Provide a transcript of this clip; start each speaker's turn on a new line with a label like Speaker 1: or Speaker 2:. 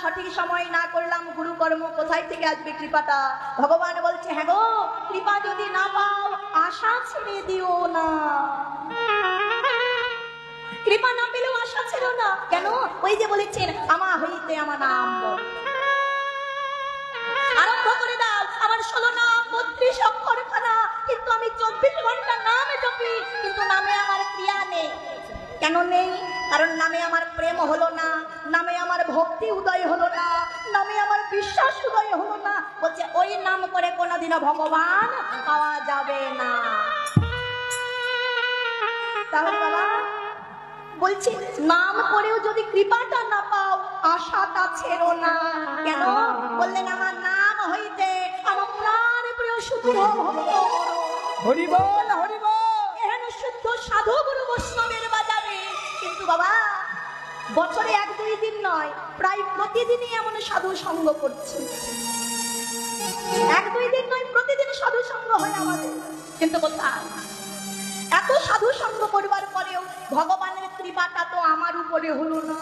Speaker 1: সঠিক সময় না করলাম গুরুকর্ম, কোথায় থেকে আসবে কৃপাটা? ভগবান বলছে, হ্যাঁ গো, কৃপা যদি না পাও আশা ছেড়ে দিও না। কৃপা না পেলেও আশা ছিল না। কেন? ওই যে বলেছেন, আমা হইতে আমার নাম বল, আরম্ভ করে দাও আমার 16 নাম 32 অক্ষরখানা, কিন্তু আমি 24 ঘন্টা নাম জপি, কিন্তু নামে আমার ক্রিয়া নেই। কেন নেই? কারণ নামে আমার প্রেম হলো না, নামে আমার ভক্তি উদয় হলো না, নামে আমার বিশ্বাস উদয় হলো না। বলছে ওই নাম করে কোনোদিনও ভগবান পাওয়া যাবে না। তাহলে বাবা বলছি, নাম করেও যদি কৃপাটা না পাও আশাটা ছেড়ো না। কেন? বললেন আমার নাম হইতে আমার প্রাণ প্রিয় সুদূর ভক্ত
Speaker 2: হরি বল হরি বল,
Speaker 1: এহেন শুদ্ধ সাধু গুরু বৈষ্ণবের বাজাবে। কিন্তু বাবা বছরে 1-2 দিন নয়, প্রায় প্রতিদিনই এমন সাধু সঙ্গ করছে। 1-2 দিন নয়, প্রতিদিন সাধু সঙ্গ হয় আমাদের। কিন্তু কোথায়? এত সাধু সঙ্গ করবার পরেও ভগবানের কৃপাটা তো আমার উপরে হলো না।